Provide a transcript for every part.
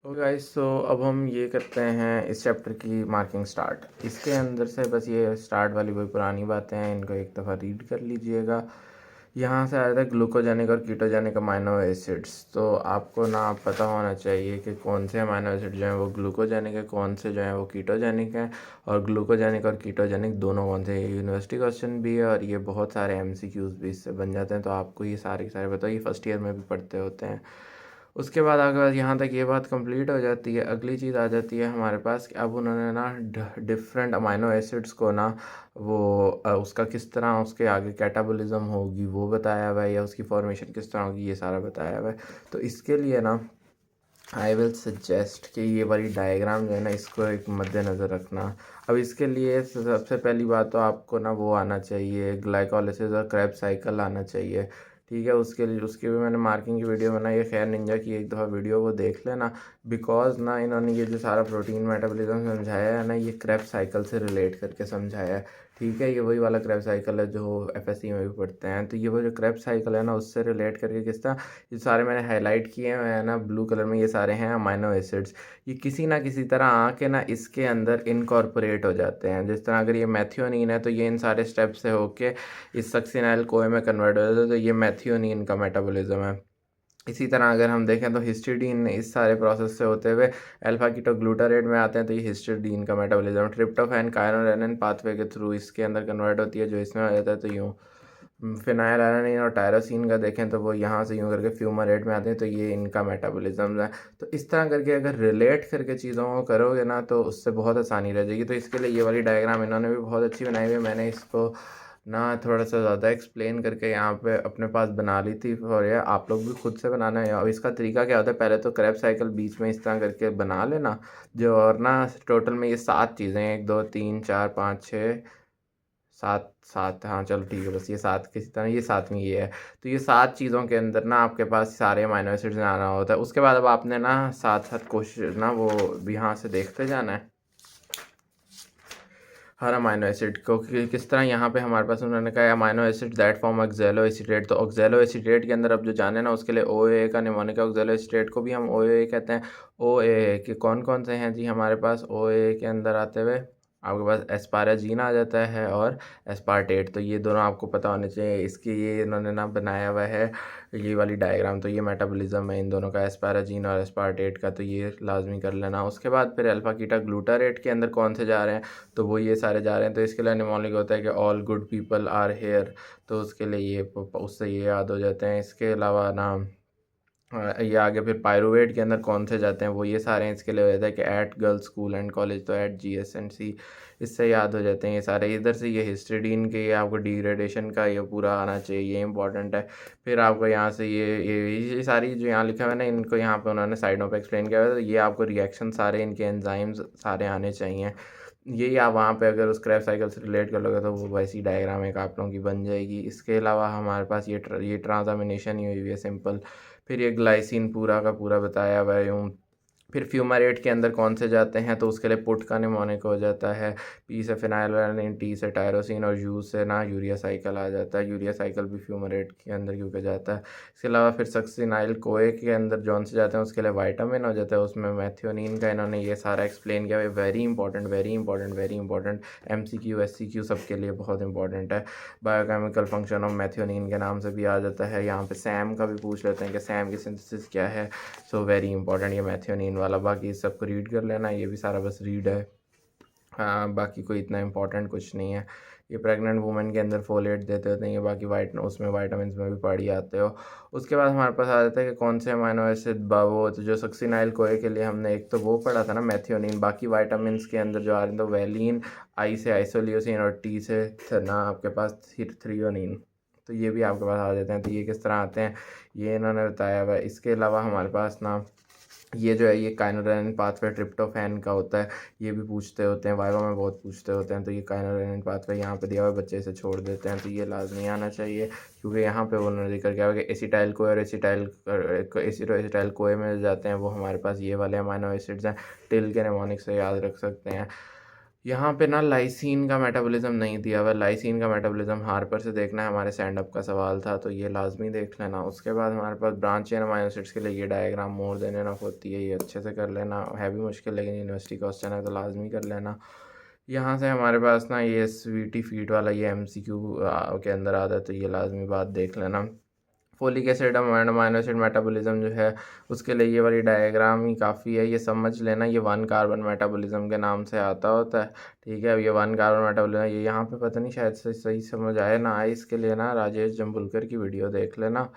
Okay guys, तो अब हम ये करते हैं इस चैप्टर की मार्किंग स्टार्ट। इसके अंदर से बस ये स्टार्ट वाली वही पुरानी बातें हैं, इनको एक दफ़ा रीड कर लीजिएगा। यहाँ से आया था ग्लूकोजेनिक और कीटोजेनिक अमाइनो एसिड्स। तो आपको ना पता होना चाहिए कि कौन से अमाइनो एसिड जो हैं वो ग्लूकोजेनिक है, कौन से जो हैं वो कीटोजेनिक हैं, और ग्लूकोजेनिक और कीटोजेनिक दोनों कौन से। ये यूनिवर्सिटी क्वेश्चन भी है और ये बहुत सारे एमसीक्यूज भी इससे बन जाते हैं, तो आपको ये सारे के सारे बताओ, ये फर्स्ट ईयर में भी पढ़ते होते हैं। उसके बाद अगर यहाँ तक ये बात कंप्लीट हो जाती है, अगली चीज़ आ जाती है हमारे पास कि अब उन्होंने ना डिफरेंट अमाइनो एसिड्स को ना वो उसका किस तरह उसके आगे कैटाबॉलिज्म होगी वो बताया हुआ है, या उसकी फॉर्मेशन किस तरह होगी ये सारा बताया हुआ है। तो इसके लिए ना आई विल सजेस्ट कि ये वाली डायग्राम जो है ना इसको एक मद्देनज़र रखना। अब इसके लिए सबसे पहली बात तो आपको ना वो आना चाहिए, ग्लाइकोलिसिस और क्रेब्स साइकिल आना चाहिए। ठीक है, उसके लिए उसकी भी मैंने मार्किंग की वीडियो बनाई है, खैर निंजा की, एक दफ़ा वीडियो वो देख लेना। बिकॉज ना इन्होंने ये जो सारा प्रोटीन मेटाबॉलिज्म समझाया है ना, ये क्रेब्स साइकिल से रिलेट करके समझाया है। ठीक है, ये वही वाला क्रेब्स साइकिल है जो एफएससी में भी पढ़ते हैं। तो ये वो जो क्रेब्स साइकिल है ना उससे रिलेट करके किस तरह ये सारे मैंने हाईलाइट किए हुए हैं ना ब्लू कलर में, ये सारे हैं अमाइनो एसिड्स। ये किसी ना किसी तरह आके ना इसके अंदर इनकॉर्पोरेट हो जाते हैं। जिस तरह अगर ये मैथियोनीन है तो ये इन सारे स्टेप से होके इस सक्सिनाइल कोए में कन्वर्ट हो जाता है, तो ये मैथियोनीन का मेटाबॉलिज्म है। इसी तरह अगर हम देखें तो हिस्टिडीन इस सारे प्रोसेस से होते हुए अल्फा कीटोग्लूटारेट में आते हैं, तो ये हिस्टिडीन का मेटाबॉलिज्म। ट्रिप्टोफैन काइनोरेनिन पाथवे के थ्रू इसके अंदर कन्वर्ट होती है, जो इसमें हो जाता है तो यूँ। फिनाइल और टायरोसिन का देखें तो वो यहाँ से यूँ करके फ्यूमारेट में आते हैं, तो ये इनका मेटाबॉलिज्म है। तो इस तरह करके अगर रिलेट करके चीज़ों को करोगे ना तो उससे बहुत आसानी रह जाएगी। तो इसके लिए ये वाली डायग्राम इन्होंने भी बहुत अच्छी बनाई हुई है। मैंने इसको ना थोड़ा सा ज़्यादा एक्सप्लेन करके यहाँ पे अपने पास बना ली थी, और ये आप लोग भी खुद से बनाना है। और इसका तरीका क्या होता है, पहले तो क्रेब साइकिल बीच में इस तरह करके बना लेना जो, और ना टोटल में ये 7 चीज़ें हैं, 1 2 3 4 5 6 7 7, हाँ चलो ठीक है, बस ये 7 किसी तरह ये 7वीं ये है। तो ये 7 चीज़ों के अंदर ना आपके पास सारे अमाइनो एसिड्स आना होता है। उसके बाद अब आपने ना साथ-साथ कोशिश ना वो यहाँ से देखते जाना है हर अमाइनो एसिड को कि किस तरह यहाँ पे हमारे पास उन्होंने कहा है amino acid that form oxalo acetate. तो ऑक्सैलो एसीटेट के अंदर अब जो जाने ना उसके लिए ओए का निमोनिक ऑक्सैलो एसीटेट को भी हम ओए कहते हैं। ओए के कौन कौन से हैं जी हमारे पास ओए के अंदर आते हुए, आपके पास एस्पाराजीन आ जाता है और एस्पार्टेट। तो ये दोनों आपको पता होने चाहिए। इसकी ये इन्होंने ना बनाया हुआ है ये वाली डायग्राम। तो ये मेटाबॉलिज्म है इन दोनों का, एस्पाराजीन और एस्पार्टेट का, तो ये लाजमी कर लेना। उसके बाद फिर अल्फा कीटा ग्लूटारेट के अंदर कौन से जा रहे हैं, तो वो ये सारे जा रहे हैं। तो इसके लिए निमोनिक होता है कि all good people are here, तो उसके लिए ये उससे ये याद हो जाते हैं। इसके अलावा ना ये आगे फिर पायरुवेट के अंदर कौन से जाते हैं, वो ये सारे हैं। इसके लिए हो जाता है कि at girls school and college, तो एट GS&C, इससे याद हो जाते हैं ये सारे। इधर से ये हिस्टिडीन के ये आपको डिग्रेडेशन का ये पूरा आना चाहिए, ये इंपॉर्टेंट है। फिर आपको यहाँ से ये सारी जो यहाँ लिखा हुआ है ना, इनको यहाँ पे उन्होंने साइडों पे एक्सप्लेन किया हुआ है। तो ये आपको रिएक्शन सारे इनके एंजाइम्स सारे आने चाहिए। यही आप वहाँ पे अगर उस क्रैब साइकिल से रिलेट कर लोगे तो वो वैसी डायग्राम एक आप लोगों की बन जाएगी। इसके अलावा हमारे पास ये ट्रांजामिनेशन ही हुई है सिंपल। फिर ये ग्लाइसिन पूरा का पूरा बताया हुआ है यूँ। फिर फ्यूमारेट के अंदर कौन से जाते हैं, तो उसके लिए पुट का निमोनिक हो जाता है, पी से फिनाइलवेलिन, टी से टायरोसिन और यू से ना यूरिया साइकिल आ जाता है। यूरिया साइकिल भी फ्यूमारेट के अंदर क्योंकि जाता है। इसके अलावा फिर सक्सिनाइल कोए के अंदर जौन से जाते हैं उसके लिए वाइटामिन हो जाता है, उसमें मैथियोनिन का इन्होंने ये सारा एक्सप्लेन किया है। Very important, very important, very important, MCQ SCQ सबके लिए बहुत इंपॉर्टेंट है। बायोकेमिकल फंक्शन ऑफ मैथियोनिन के नाम से भी आ जाता है। यहाँ पे सैम का भी पूछ लेते हैं कि सैम की सिंथेसिस क्या है। सो वेरी इंपॉर्टेंट ये मैथियोनिन वाला। बाकी सबको रीड कर लेना, ये भी सारा बस रीड है। हाँ, बाकी कोई इतना इंपॉर्टेंट कुछ नहीं है। ये प्रेग्नेंट वुमेन के अंदर फोलेट देते होते हैं ये, बाकी उसमें वाइटामिन में भी पढ़ ही आते हो। उसके बाद हमारे पास आ जाता है कि कौन से अमाइनो एसिड वो, तो जो सक्सिनाइल कोए के लिए हमने एक तो वो पढ़ा था ना मैथियोनिन। बाकी वाइटामिन के अंदर जो आ रहे हैं तो वैलिन, आई से आइसोल्यूसिन और टी से ना आपके पास थ्रियोनिन, तो ये भी आपके पास आ जाते हैं। तो ये किस तरह आते हैं ये इन्होंने बताया हुआ है। इसके अलावा हमारे पास ना ये जो है ये काइनोरेनिन पाथवे ट्रिप्टोफैन का होता है, ये भी पूछते होते हैं, वाइवा में बहुत पूछते होते हैं। तो ये काइनोरेनिन पाथवे यहाँ पे दिया हुआ है, बच्चे से छोड़ देते हैं, तो ये लाजमी आना चाहिए क्योंकि यहाँ पे उन्होंने जिक्र किया हुआ है कि एसिटाइल कोए और एसिटाइल कोए में जाते हैं वो हमारे पास ये वाले अमाइनो एसिड्स हैं। टिल के निमोनिक से याद रख सकते हैं। यहाँ पे ना लाइसीन का मेटाबॉलिज्म नहीं दिया हुआ है। लाइसीन का मेटाबॉलिज्म हार्पर से देखना है, हमारे स्टैंड अप का सवाल था, तो ये लाजमी देख लेना। उसके बाद हमारे पास ब्रांच चेन अमाइनो एसिड्स के लिए ये डायग्राम मोर देन इनफ होती है, ये अच्छे से कर लेना। है भी मुश्किल लेकिन यूनिवर्सिटी क्वेश्चन है तो लाजमी कर लेना। यहाँ से हमारे पास ना ये स्वीटी फीट वाला ये MCQ के अंदर आता है, तो ये लाजमी बात देख लेना। Folic acid amino acid metabolism जो है उसके लिए ये वाली डायग्राम ही काफ़ी है, ये समझ लेना। ये 1 कार्बन मेटाबॉलिज्म के नाम से आता होता है, ठीक है। अब ये 1 कार्बन मेटाबॉलिज्म ये यहाँ पे पता नहीं शायद से सही समझ आए ना आए, इसके लिए ना राजेश जम्भुलकर की वीडियो देख लेना।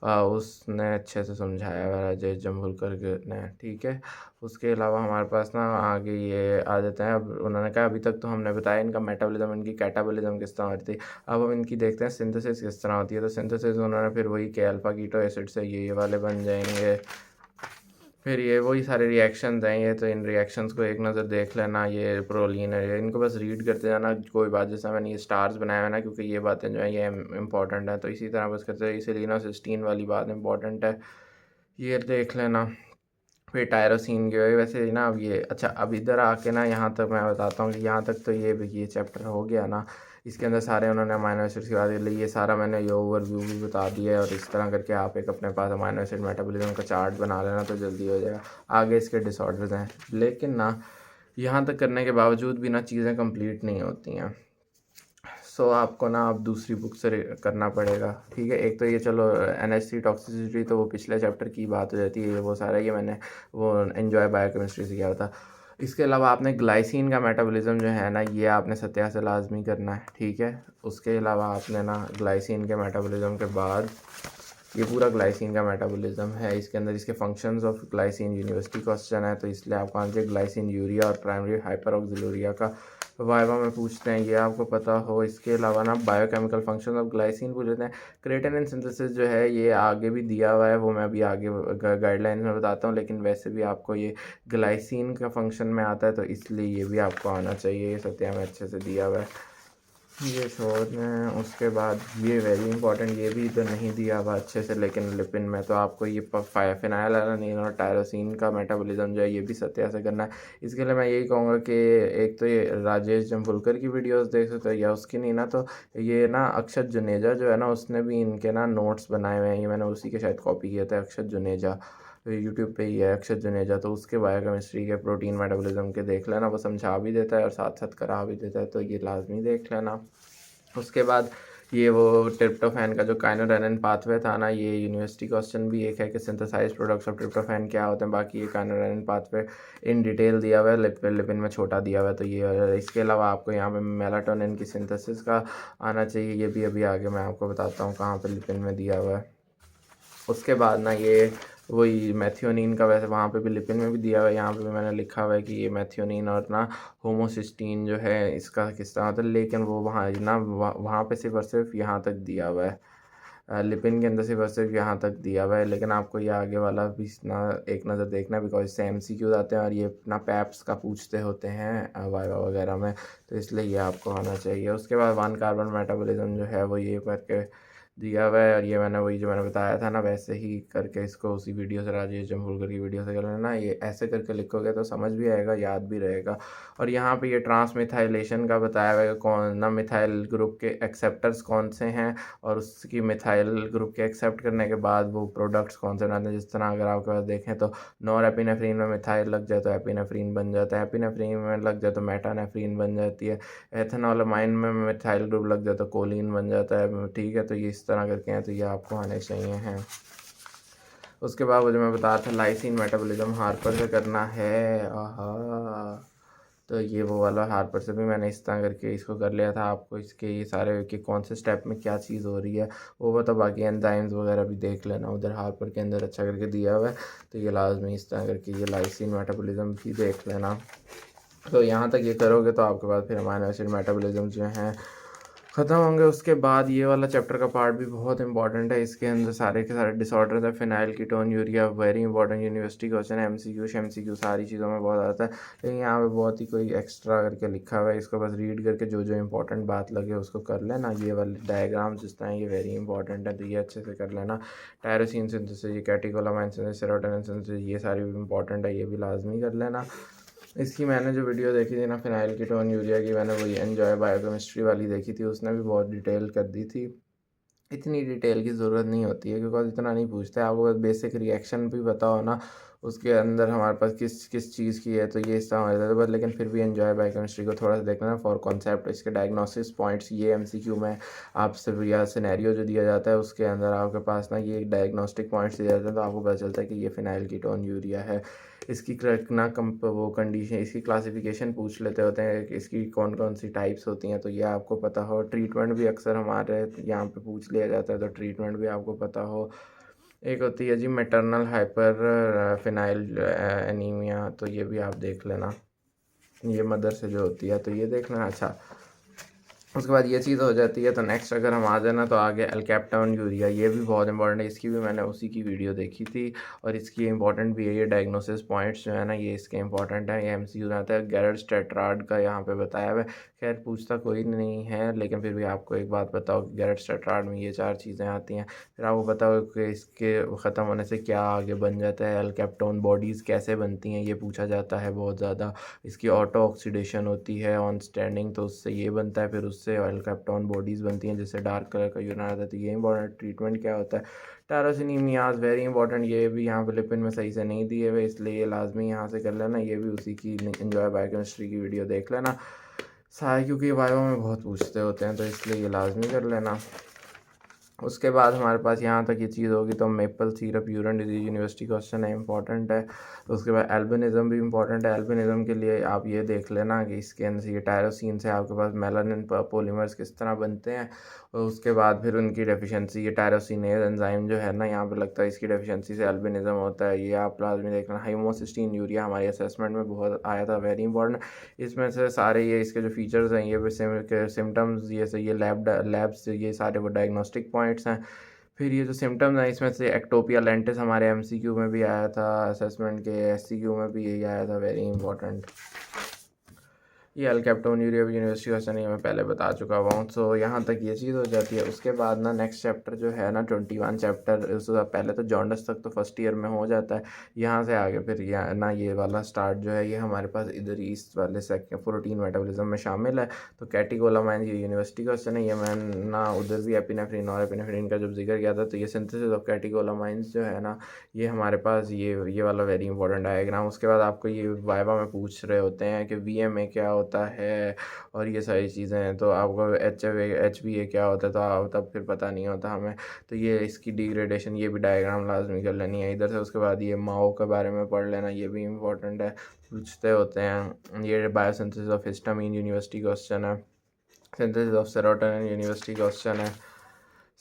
उसने अच्छे से समझाया हुआ है राजेश जम्भुलकर ने, ठीक है। उसके अलावा हमारे पास ना आगे ये आ जाते हैं। अब उन्होंने कहा अभी तक तो हमने बताया इनका मेटाबॉलिज्म, इनकी कैटाबॉलिज्म किस तरह होती है। अब हम इनकी देखते हैं सिंथेसिस किस तरह होती है। तो सिंथेसिस उन्होंने फिर वही के अल्फा कीटो एसिड से ये वाले बन जाएंगे। फिर ये वही सारे रिएक्शंस हैं, ये तो इन रिएक्शंस को एक नज़र देख लेना। ये प्रोलीन है, इनको बस रीड करते जाना। कोई बात जैसे मैंने ये स्टार्स बनाया है ना, क्योंकि ये बातें जो हैं ये इंपॉर्टेंट है, तो इसी तरह बस करते हैं। इसिलिनोसिस्टीन वाली बात इंपॉर्टेंट है, ये देख लेना। फिर टायरोसिन की वैसे ना अब ये अच्छा, अब इधर आके ना यहाँ तक मैं बताता हूँ कि यहाँ तक तो ये चैप्टर हो गया ना। इसके अंदर सारे उन्होंने अमाइनो एसिड्स की बात कर ली, ये सारा मैंने ये ओवरव्यू भी बता दिया है। और इस तरह करके आप एक अपने पास अमाइनो एसिड मेटाबॉलिज्म का चार्ट बना लेना तो जल्दी हो जाएगा। आगे इसके डिसऑर्डर्स हैं, लेकिन ना यहाँ तक करने के बावजूद भी ना चीज़ें कंप्लीट नहीं होती हैं। सो आपको ना अब दूसरी बुक से करना पड़ेगा, ठीक है। एक तो ये चलो NH3 टॉक्सिसिटी तो वो पिछले चैप्टर की बात हो जाती है, वो सारा ये मैंने वो एन्जॉय बायोकेमिस्ट्री से किया था। इसके अलावा आपने ग्लाइसिन का मेटाबॉलिज्म जो है ना ये आपने सत्या से लाजमी करना है, ठीक है। उसके अलावा आपने ना ग्लाइसिन के मेटाबॉलिज्म के बाद ये पूरा ग्लाइसिन का मेटाबॉलिज्म है, इसके अंदर इसके functions of glycine university question है, तो इसलिए आपको आंसर ग्लाइसिन यूरिया और प्राइमरी हाइपरऑक्सिलूरिया का वाइवा में पूछते हैं, ये आपको पता हो। इसके अलावा ना बायोकेमिकल फंक्शन ऑफ ग्लाइसिन पूछ लेते हैं। क्रिएटिनिन सिंथेसिस जो है ये आगे भी दिया हुआ है, वो मैं अभी आगे गाइडलाइन में बताता हूँ, लेकिन वैसे भी आपको ये ग्लाइसिन का फंक्शन में आता है, तो इसलिए ये भी आपको आना चाहिए। ये सत्या में अच्छे से दिया हुआ है, ये छोड़ दें। उसके बाद ये वेरी इंपॉर्टेंट, ये भी तो नहीं दिया हुआ अच्छे से, लेकिन लिपिन में तो आपको ये फिनाइल एलानिन और टायरोसिन का मेटाबॉलिज्म जो है ये भी सत्या से करना है। इसके लिए मैं यही कहूँगा कि एक तो ये राजेश जम्भुलकर की वीडियोस देख सकते हो, या उसकी नहीं ना तो ये ना अक्षत जुनेजा जो है ना उसने भी इनके ना नोट्स बनाए हुए हैं, ये मैंने उसी के शायद कॉपी किया था। अक्षत जुनेजा यूट्यूब पे ही है, अक्षत जुनेजा, तो उसके बायोकेमिस्ट्री के प्रोटीन मेटाबॉलिज्म के देख लेना, वो समझा भी देता है और साथ साथ करा भी देता है, तो ये लाजमी देख लेना। उसके बाद ये वो ट्रिप्टोफैन का जो काइनोरेनिन पाथवे था ना, ये यूनिवर्सिटी क्वेश्चन भी एक है कि सिंथेसाइज प्रोडक्ट्स ऑफ ट्रिप्टोफैन क्या होते हैं। बाकी ये काइनोरेनिन पाथवे इन डिटेल दिया हुआ है, लिपिन में छोटा दिया हुआ है, तो ये इसके अलावा आपको यहाँ पे मेलाटोनिन की सिंथेसिस का आना चाहिए, ये भी अभी आगे मैं आपको बताता हूँ कहाँ पे लिपिन में दिया हुआ है। उसके बाद ना ये वही मैथियोनिन का, वैसे वहाँ पे भी लिपिन में भी दिया हुआ है, यहाँ पे भी मैंने लिखा हुआ है कि ये मैथियोनिन और ना होमोसिस्टीन जो है इसका किस तरह होता है, लेकिन वो वहाँ ना वहाँ पे सिर्फ और सिर्फ यहाँ तक दिया हुआ है। लिपिन के अंदर सिर्फ और सिर्फ यहाँ तक दिया हुआ है, लेकिन आपको ये आगे वाला भी ना एक नज़र देखना, बिकॉज इससे MCQ आते हैं और ये अपना पैप्स का पूछते होते हैं वाइवा वगैरह में, तो इसलिए ये आपको आना चाहिए। उसके बाद 1 कार्बन मेटाबॉलिज्म जो है वो ये करके दिया हुआ है, और ये मैंने वही जो मैंने बताया था ना वैसे ही करके इसको उसी वीडियो से राजेश जम्भुलकर की वीडियो से कर लेना। ये ऐसे करके लिखोगे तो समझ भी आएगा, याद भी रहेगा। और यहाँ पे ये ट्रांसमिथाइलेशन का बताया हुआ है, कौन ना मिथाइल ग्रुप के एक्सेप्टर्स कौन से हैं, और उसकी मिथाइल ग्रुप के एक्सेप्ट करने के बाद वो प्रोडक्ट्स कौन से बनाते हैं। जिस तरह अगर आपके पास देखें तो नॉर एपिनेफ्रीन में मिथाइल लग जाए तो एपिनेफ्रीन बन जाता है, एपिनेफ्रीन में लग जाए तो मेटानेफ्रीन बन जाती है, एथेनॉलमाइन में मिथाइल ग्रुप लग जाए तो कोलिन बन जाता है, ठीक है। तो ये इस तरह करके हैं, तो ये आपको आने चाहिए हैं। उसके बाद वो जो मैं बता रहा था लाइसिन मेटाबॉलिज्म हार्पर से करना है, आहा, तो ये वो वाला हार्पर से भी मैंने इस तरह करके इसको कर लिया था। आपको इसके ये सारे कि कौन से स्टेप में क्या चीज़ हो रही है वो बता, बाकी एंजाइम्स वगैरह भी देख लेना, उधर हार्पर के अंदर अच्छा करके दिया हुआ है, तो ये लाजमी इस तरह करके ये लाइसिन मेटाबॉलिज्म भी देख लेना। तो यहाँ तक ये करोगे तो आपके पास फिर अमाइनो एसिड मेटाबॉलिज्म जो हैं ख़त्म होंगे। उसके बाद ये वाला चैप्टर का पार्ट भी बहुत इंपॉर्टेंट है, इसके अंदर सारे के सारे डिसऑर्डर्स है। Phenyl ketone urea very important university question है, MCQ सारी चीज़ों में बहुत आता है, लेकिन यहाँ पे बहुत ही कोई एक्स्ट्रा करके लिखा हुआ है, इसको बस रीड करके जो जो इंपॉर्टेंट बात लगे उसको कर लेना। ये वाले डायग्राम जिस तरह ये वेरी इंपॉर्टेंट है, तो ये अच्छे से कर लेना। टायरोसिन सिंथेसिस, ये कैटेकोलामाइन सिंथेसिस, सेरोटोनिन सिंथेसिस, ये सारी भी इंपॉर्टेंट है, ये भी लाजमी कर लेना। इसकी मैंने जो वीडियो देखी थी ना फिनाइल कीटोन यूरिया की, मैंने वही एन्जॉय बायोकेमिस्ट्री वाली देखी थी, उसने भी बहुत डिटेल कर दी थी। इतनी डिटेल की ज़रूरत नहीं होती है क्योंकि इतना नहीं पूछते, आपको बस बेसिक रिएक्शन भी पता हो ना उसके अंदर हमारे पास किस किस चीज़ की है, तो ये हिस्सा हमारे पास, बट लेकिन फिर भी एंजॉय बायोकेमिस्ट्री को थोड़ा सा देखना है फॉर कॉन्सेप्ट, इसके डायग्नोसिस पॉइंट्स, ये एमसीक्यू में आपसे या सिनेरियो जो दिया जाता है उसके अंदर आपके पास ना ये डायग्नोस्टिक पॉइंट्स दिए जाते हैं, तो आपको पता चलता है कि ये फिनाइल कीटोन यूरिया है। इसकी ना वो कंडीशन, इसकी क्लासिफिकेशन पूछ लेते होते हैं कि इसकी कौन कौन सी टाइप्स होती हैं, तो ये आपको पता हो। ट्रीटमेंट भी अक्सर हमारे यहाँ पे पूछ लिया जाता है, तो ट्रीटमेंट भी आपको पता हो। एक होती है जी मैटरनल हाइपर फिनाइल एनीमिया, तो ये भी आप देख लेना, ये मदर से जो होती है, तो ये देखना। अच्छा, उसके बाद ये चीज़ हो जाती है, तो नेक्स्ट अगर हम आ जाए ना तो आगे एल्कैप्टोन यूरिया, ये भी बहुत इंपॉर्टेंट है, इसकी भी मैंने उसी की वीडियो देखी थी और इसकी इंपॉर्टेंट भी है। ये डायग्नोसिस पॉइंट्स जो है ना ये इसके इंपॉर्टेंट है, ये एमसीक्यू आता है। गैरेट टेट्राड का यहाँ पे बताया हुआ है, खैर पूछता कोई नहीं है, लेकिन फिर भी आपको एक बात बताओ कि गैरेट टेट्राड में ये 4 चीज़ें आती हैं। फिर आपको बताओ कि इसके ख़त्म होने से क्या आगे बन जाता है, एल्कैप्टोन बॉडीज़ कैसे बनती हैं, ये पूछा जाता है बहुत ज़्यादा। इसकी ऑटो ऑक्सीडेशन होती है ऑन स्टैंडिंग, तो उससे ये बनता है, फिर उससे ऑयल कैप्टॉन बॉडीज़ बनती हैं जिससे डार्क कलर का यूरिन आता है। तो ये इंपॉर्टेंट ट्रीटमेंट क्या होता है। टायरोसिनेमियाज वेरी इंपॉर्टेंट, ये भी यहाँ पे लिपिन में सही से नहीं दिए हुए, इसलिए ये लाजमी यहाँ से कर लेना। ये भी उसी की एंजॉय बायोकेमिस्ट्री की वीडियो देख लेना सारे, क्योंकि वाइवा में बहुत पूछते होते हैं, तो इसलिए ये लाजमी कर लेना। उसके बाद हमारे पास यहाँ तक ये चीज़ होगी, तो maple syrup urine disease university question है, इंपॉर्टेंट है। तो उसके बाद एल्बिनिज़म भी इंपॉर्टेंट है। एल्बिनिज़म के लिए आप ये देख लेना कि इसके अंदर ये टायरोसिन से आपके पास मेलानिन पॉलीमर्स किस तरह बनते हैं, और उसके बाद फिर उनकी डेफिशिएंसी, ये टायरोसिनेज एंजाइम जो है ना यहाँ पे लगता है, इसकी डेफिशिएंसी से एल्बिनिज़म होता है, ये आप लाजमी देखना। होमोसिस्टीन यूरिया हमारे असेसमेंट में बहुत आया था, वेरी इंपॉर्टेंट। इसमें से सारे ये इसके जो फीचर्स हैं, ये सिम्टम्स, ये से ये लैब्स, ये सारे वो डायग्नोस्टिक पॉइंट्स हैं। फिर ये जो सिम्टम्स हैं इसमें से एक्टोपिया लेंटिस हमारे एमसीक्यू में भी आया था, असेसमेंट के एससीक्यू में भी यही आया था, वेरी इंपॉर्टेंट। ये एल्कैप्टोन यूरिया यूनिवर्सिटी क्वेश्चन ये मैं पहले बता चुका हुआ हूँ। सो यहाँ तक ये चीज़ हो जाती है। उसके बाद ना नेक्स्ट चैप्टर जो है ना 21 चैप्टर, उससे पहले तो जॉन्डिस तक तो फर्स्ट ईयर में हो जाता है, यहाँ से आगे फिर यहाँ ना ये वाला स्टार्ट जो है ये हमारे पास इधर ईस्ट वाले सेक्शन प्रोटीन मेटाबॉलिज्म में शामिल है। तो कैटेकोलामाइन ये यूनिवर्सिटी क्वेश्चन है, ये मैं ना उधर भी एपिनेफ्रिन और एपिनेफ्रिन का जब जिक्र किया था, तो ये सिंथेसिस ऑफ कैटेकोलामाइंस जो है ना ये हमारे पास ये वाला वेरी इंपॉर्टेंट डायग्राम। उसके बाद आपको ये वाइवा में पूछ रहे होते हैं कि वीएमए क्या होता है और ये सारी चीज़ें हैं, तो आपको एचबीए क्या होता है, तो आप तब फिर पता नहीं होता हमें। तो ये इसकी डिग्रेडेशन, ये भी डायग्राम लाजमी कर लेनी है इधर से। उसके बाद ये माओ के बारे में पढ़ लेना, ये भी इंपॉर्टेंट है, पूछते होते हैं। ये biosynthesis of histamine university question है। Synthesis of serotonin university question है।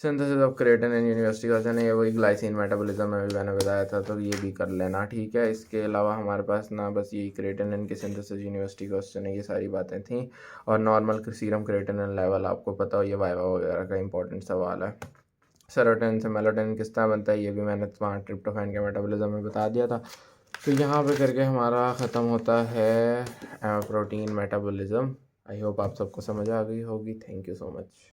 Synthesis of creatinine university question है, ये वही ग्लाइसिन मेटाबॉलिज्म में भी मैंने बताया था, तो ये भी कर लेना, ठीक है। इसके अलावा हमारे पास ना बस यही क्रिएटिनिन की सिंथेसिस यूनिवर्सिटी क्वेश्चन है, ये सारी बातें थी। और नॉर्मल सीरम क्रिएटिनिन लेवल आपको पता हो, ये वाइवा वगैरह का इंपॉर्टेंट सवाल है। सेरोटोनिन से मेलाटोनिन किस तरह बनता है, ये भी मैंने वहाँ ट्रिप्टोफैन के मेटाबॉलिज्म में बता दिया था। तो यहाँ पे करके हमारा ख़त्म होता है प्रोटीन मेटाबॉलिज्म। आई होप आप सबको समझ आ गई होगी। Thank you so much.